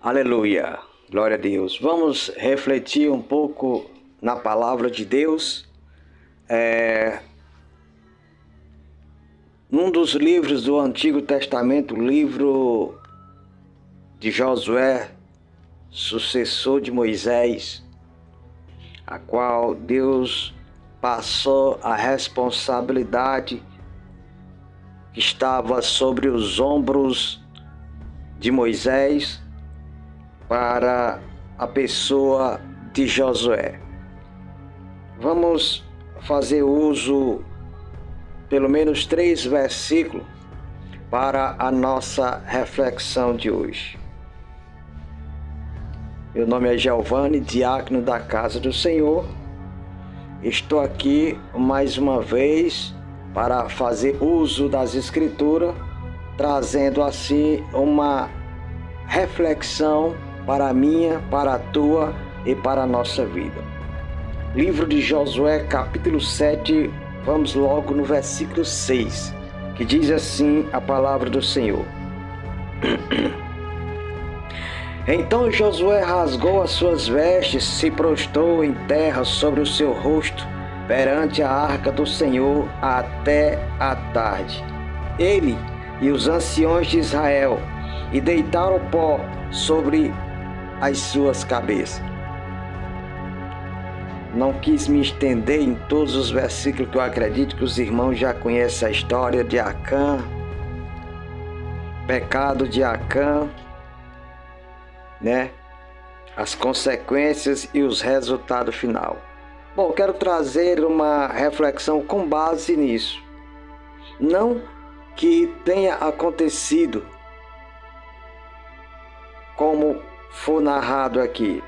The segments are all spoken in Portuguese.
Aleluia, glória a Deus. Vamos refletir um pouco na palavra de Deus. Num dos livros do Antigo Testamento, o livro de Josué, sucessor de Moisés, a qual Deus passou a responsabilidade que estava sobre os ombros de Moisés para a pessoa de Josué. Vamos fazer uso pelo menos 3 versículos para a nossa reflexão de hoje. Meu nome é Giovanni, diácono da Casa do Senhor. Estou aqui mais uma vez para fazer uso das Escrituras, trazendo assim uma reflexão para a minha, para a tua e para a nossa vida. Livro de Josué, capítulo 7, vamos logo no versículo 6, que diz assim a palavra do Senhor. Então Josué rasgou as suas vestes, se prostrou em terra sobre o seu rosto, perante a arca do Senhor até a tarde. Ele e os anciões de Israel, e deitaram pó sobre as suas cabeças. Não quis me estender em todos os versículos, que eu acredito que os irmãos já conhecem a história de Acã, pecado de Acã, as consequências e os resultados final. Bom, quero trazer uma reflexão com base nisso. Não que tenha acontecido como foi narrado aqui,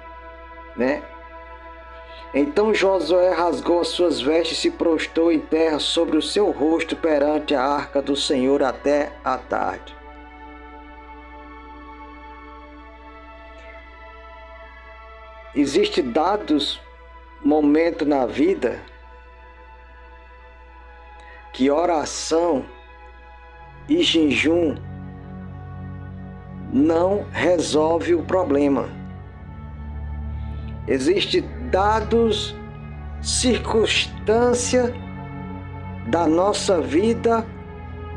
Então Josué rasgou as suas vestes e se prostrou em terra sobre o seu rosto perante a arca do Senhor até a tarde. Existem dados momentos na vida que oração e jejum não resolve o problema. Existem dados, circunstâncias da nossa vida,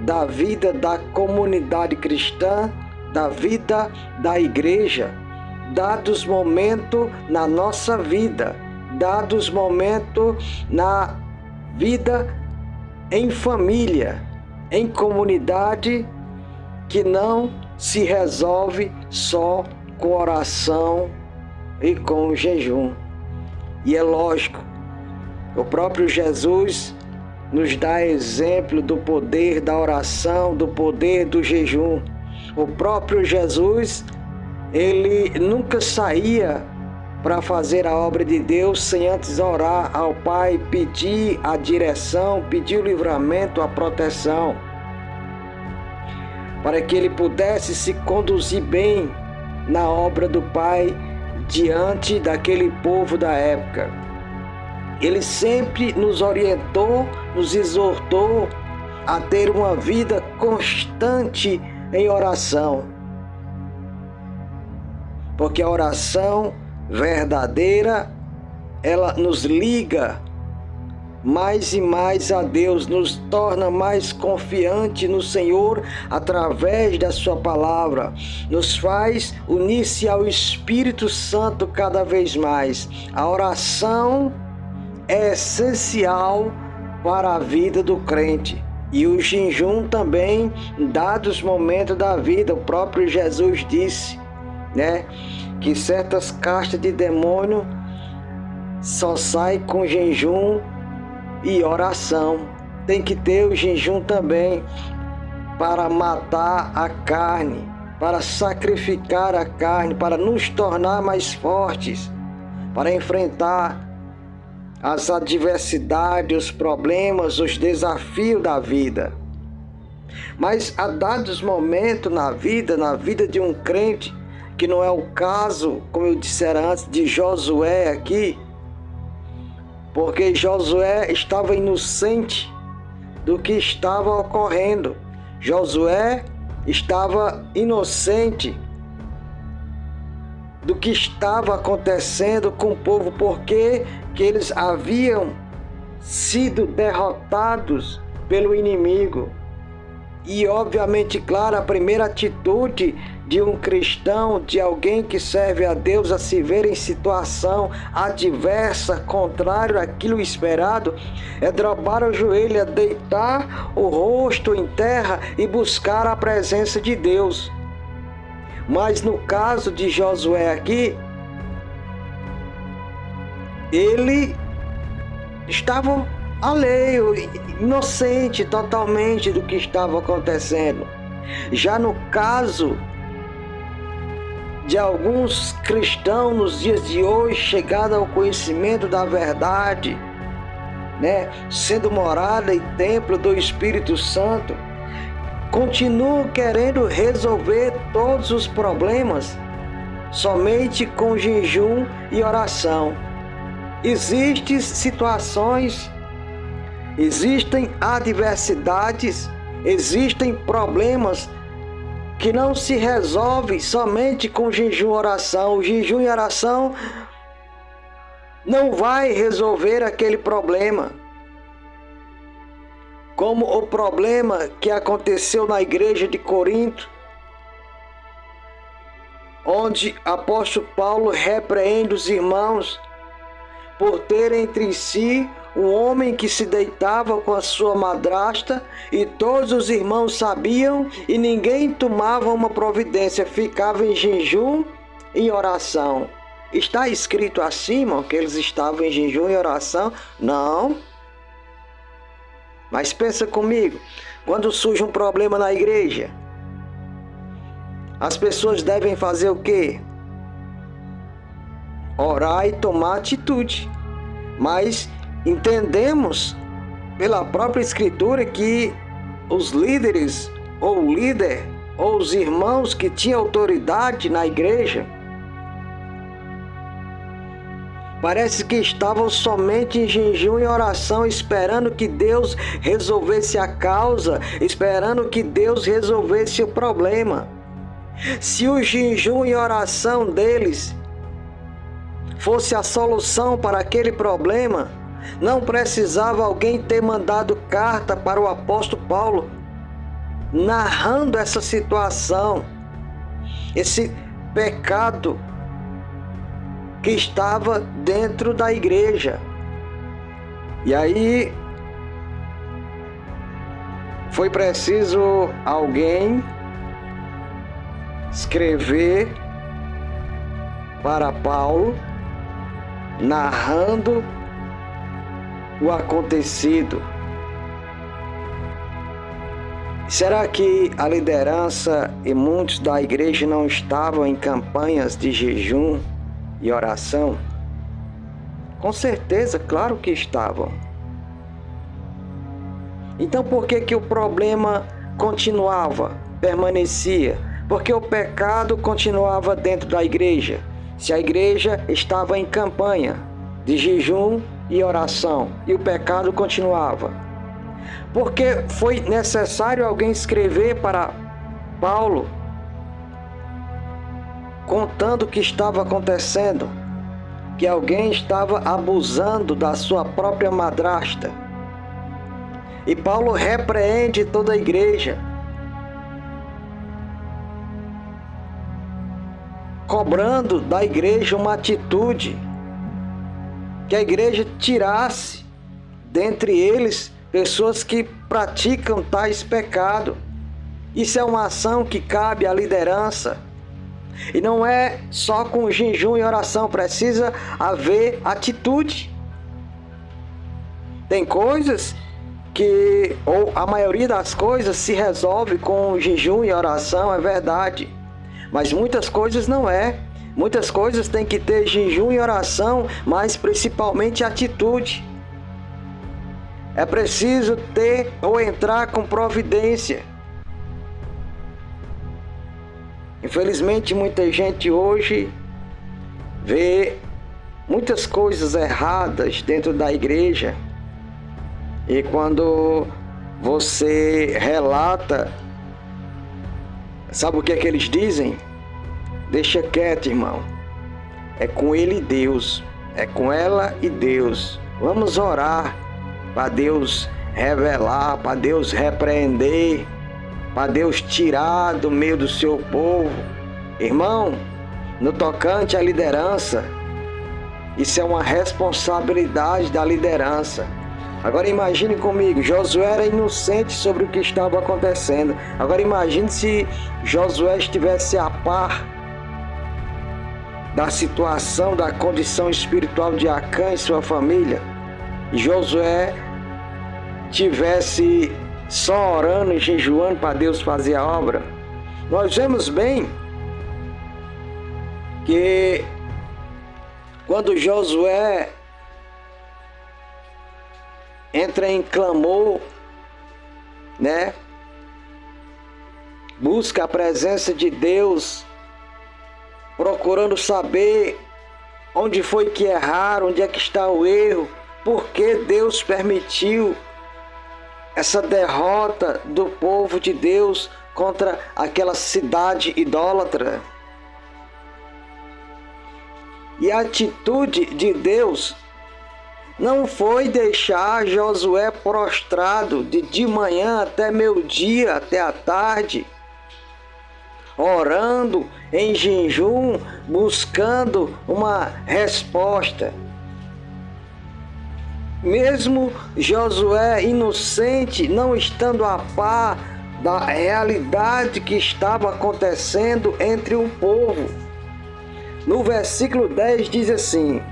da vida da comunidade cristã, da vida da igreja, dados momentos na nossa vida, dados momentos na vida em família, em comunidade, que não se resolve só com oração e com jejum. E é lógico, o próprio Jesus nos dá exemplo do poder da oração, do poder do jejum. O próprio Jesus, ele nunca saía para fazer a obra de Deus sem antes orar ao Pai, pedir a direção, pedir o livramento, a proteção, para que ele pudesse se conduzir bem na obra do Pai diante daquele povo da época. Ele sempre nos orientou, nos exortou a ter uma vida constante em oração, porque a oração verdadeira, ela nos liga mais e mais a Deus, nos torna mais confiante no Senhor através da sua palavra, nos faz unir-se ao Espírito Santo cada vez mais. A oração é essencial para a vida do crente, e o jejum também, dados momentos da vida. O próprio Jesus disse, que certas castas de demônio só saem com jejum e oração. Tem que ter o jejum também para matar a carne, para sacrificar a carne, para nos tornar mais fortes, para enfrentar as adversidades, os problemas, os desafios da vida. Mas há dados momentos na vida de um crente, que não é o caso, como eu dissera antes, de Josué aqui, porque Josué estava inocente do que estava ocorrendo. Josué estava inocente do que estava acontecendo com o povo, porque que eles haviam sido derrotados pelo inimigo. E obviamente, claro, a primeira atitude de um cristão, de alguém que serve a Deus, a se ver em situação adversa, contrário àquilo esperado, é dobrar o joelho, é deitar o rosto em terra e buscar a presença de Deus. Mas no caso de Josué aqui, ele estava alheio, inocente totalmente do que estava acontecendo. Já no caso de alguns cristãos nos dias de hoje, chegado ao conhecimento da verdade, sendo morada e templo do Espírito Santo, continuam querendo resolver todos os problemas somente com jejum e oração. Existem situações, existem adversidades, existem problemas que não se resolvem somente com jejum e oração. O jejum e oração não vai resolver aquele problema. Como o problema que aconteceu na igreja de Corinto, onde apóstolo Paulo repreende os irmãos por ter entre si um homem que se deitava com a sua madrasta, e todos os irmãos sabiam e ninguém tomava uma providência, ficava em jejum e oração. Está escrito assim, irmão, que eles estavam em jejum e oração? Não. Mas pensa comigo, quando surge um problema na igreja, as pessoas devem fazer o quê? Orar e tomar atitude. Mas entendemos pela própria Escritura que os líderes, ou o líder, ou os irmãos que tinham autoridade na igreja, parece que estavam somente em jejum e oração, esperando que Deus resolvesse a causa, esperando que Deus resolvesse o problema. Se o jejum e oração deles fosse a solução para aquele problema, não precisava alguém ter mandado carta para o apóstolo Paulo, narrando essa situação, esse pecado que estava dentro da igreja. E aí foi preciso alguém escrever para Paulo, narrando o acontecido. Será que a liderança e muitos da igreja não estavam em campanhas de jejum e oração? Com certeza, claro que estavam. Então por que o problema continuava, permanecia? Porque o pecado continuava dentro da igreja. Se a igreja estava em campanha de jejum e oração e o pecado continuava. Porque foi necessário alguém escrever para Paulo contando o que estava acontecendo, que alguém estava abusando da sua própria madrasta. E Paulo repreende toda a igreja, cobrando da igreja uma atitude, que a igreja tirasse dentre eles pessoas que praticam tais pecados. Isso é uma ação que cabe à liderança. E não é só com jejum e oração, precisa haver atitude. Tem coisas que, ou a maioria das coisas, se resolve com jejum e oração, é verdade. Mas muitas coisas não é. Muitas coisas tem que ter jejum e oração, mas principalmente atitude. É preciso ter ou entrar com providência. Infelizmente, muita gente hoje vê muitas coisas erradas dentro da igreja. E quando você relata, sabe o que é que eles dizem? Deixa quieto, irmão. é com ele e Deus, é com ela e Deus. Vamos orar para Deus revelar, para Deus repreender, para Deus tirar do meio do seu povo. Irmão, no tocante à liderança, isso é uma responsabilidade da liderança. Agora imagine comigo, Josué era inocente sobre o que estava acontecendo. Agora imagine se Josué estivesse a par da situação, da condição espiritual de Acã e sua família, e Josué tivesse só orando e jejuando para Deus fazer a obra. Nós vemos bem que quando Josué entra em clamor, busca a presença de Deus, procurando saber onde foi que erraram, onde é que está o erro, por que Deus permitiu essa derrota do povo de Deus contra aquela cidade idólatra. E a atitude de Deus não foi deixar Josué prostrado de manhã até meio-dia, até a tarde, orando em jejum, buscando uma resposta. Mesmo Josué inocente, não estando a par da realidade que estava acontecendo entre o povo. No versículo 10 diz assim: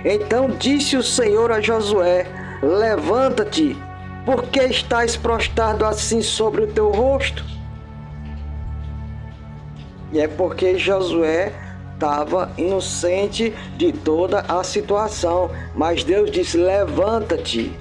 Então disse o Senhor a Josué: Levanta-te, por que estás prostrado assim sobre o teu rosto? E é porque Josué estava inocente de toda a situação. Mas Deus disse: levanta-te,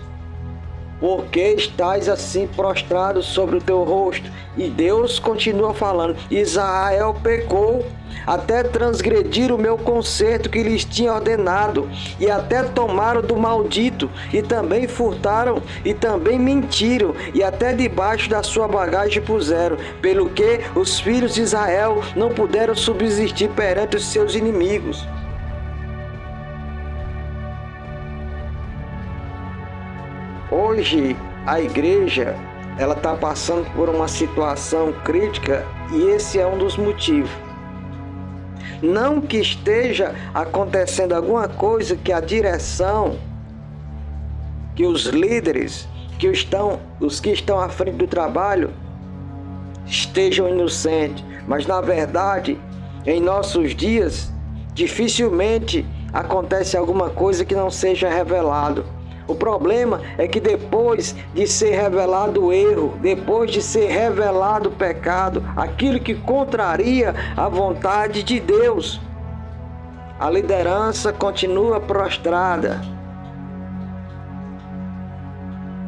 porque estás assim prostrado sobre o teu rosto. E Deus continua falando: Israel pecou, até transgredir o meu concerto que lhes tinha ordenado, e até tomaram do maldito, e também furtaram, e também mentiram, e até debaixo da sua bagagem puseram, pelo que os filhos de Israel não puderam subsistir perante os seus inimigos. Hoje a igreja ela está passando por uma situação crítica, e esse é um dos motivos. Não que esteja acontecendo alguma coisa que a direção, que os líderes, os que estão à frente do trabalho estejam inocentes, mas na verdade, em nossos dias, dificilmente acontece alguma coisa que não seja revelado. O problema é que depois de ser revelado o erro, depois de ser revelado o pecado, aquilo que contraria a vontade de Deus, a liderança continua prostrada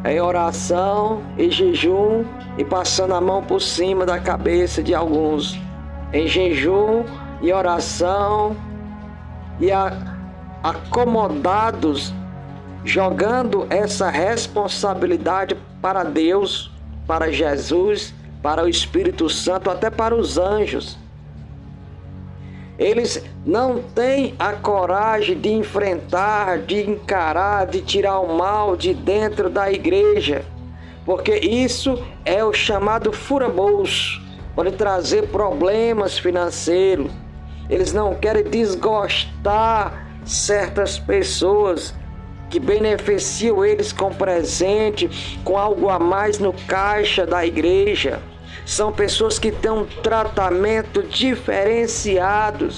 em oração e jejum, e passando a mão por cima da cabeça de alguns, em jejum e oração, e acomodados, jogando essa responsabilidade para Deus, para Jesus, para o Espírito Santo, até para os anjos. Eles não têm a coragem de enfrentar, de encarar, de tirar o mal de dentro da igreja, porque isso é o chamado fura-bolso, pode trazer problemas financeiros. Eles não querem desgostar certas pessoas que beneficiam eles com presente, com algo a mais no caixa da igreja. São pessoas que têm um tratamento diferenciado,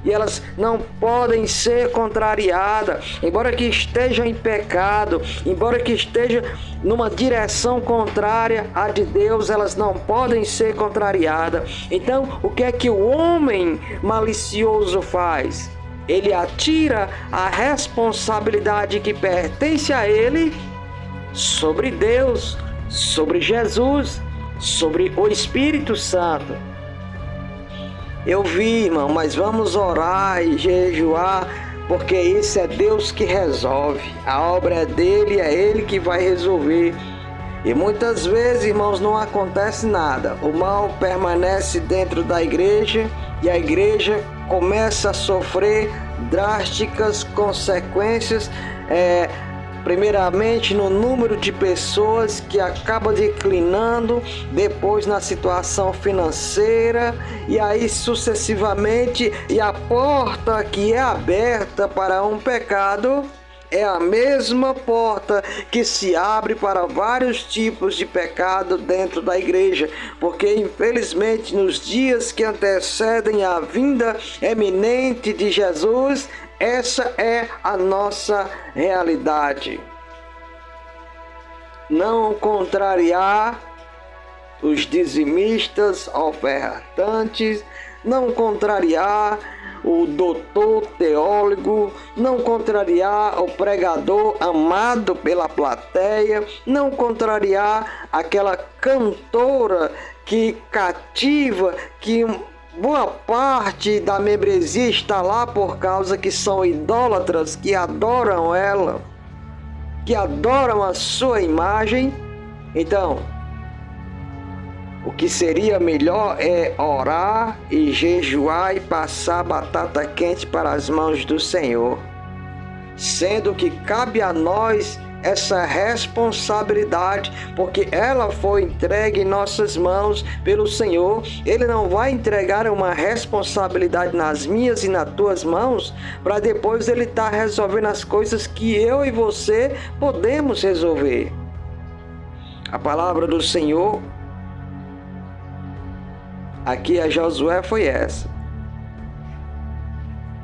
e elas não podem ser contrariadas, embora que estejam em pecado, embora que estejam numa direção contrária à de Deus, elas não podem ser contrariadas. Então, o que é que o homem malicioso faz? Ele atira a responsabilidade que pertence a ele sobre Deus, sobre Jesus, sobre o Espírito Santo. Eu vi, irmão, mas vamos orar e jejuar, porque isso é Deus que resolve. A obra é dele, é ele que vai resolver. E muitas vezes, irmãos, não acontece nada. O mal permanece dentro da igreja, e a igreja começa a sofrer drásticas consequências, primeiramente no número de pessoas que acaba declinando, depois na situação financeira e aí sucessivamente, e a porta que é aberta para um pecado é a mesma porta que se abre para vários tipos de pecado dentro da igreja, porque infelizmente nos dias que antecedem a vinda eminente de Jesus, essa é a nossa realidade. Não contrariar os dizimistas, ofertantes, não contrariar o doutor teólogo, não contrariar o pregador amado pela plateia, não contrariar aquela cantora que cativa, que boa parte da membresia está lá por causa que são idólatras, que adoram ela, que adoram a sua imagem. Então, o que seria melhor é orar e jejuar e passar batata quente para as mãos do Senhor, sendo que cabe a nós essa responsabilidade, porque ela foi entregue em nossas mãos pelo Senhor. Ele não vai entregar uma responsabilidade nas minhas e nas tuas mãos para depois ele estar resolvendo as coisas que eu e você podemos resolver. A palavra do Senhor aqui a Josué foi essa: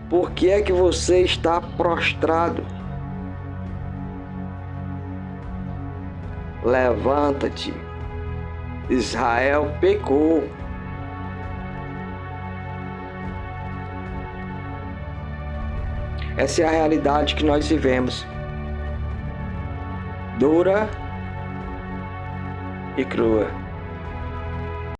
por que é que você está prostrado? Levanta-te, Israel pecou. Essa é a realidade que nós vivemos, dura e crua.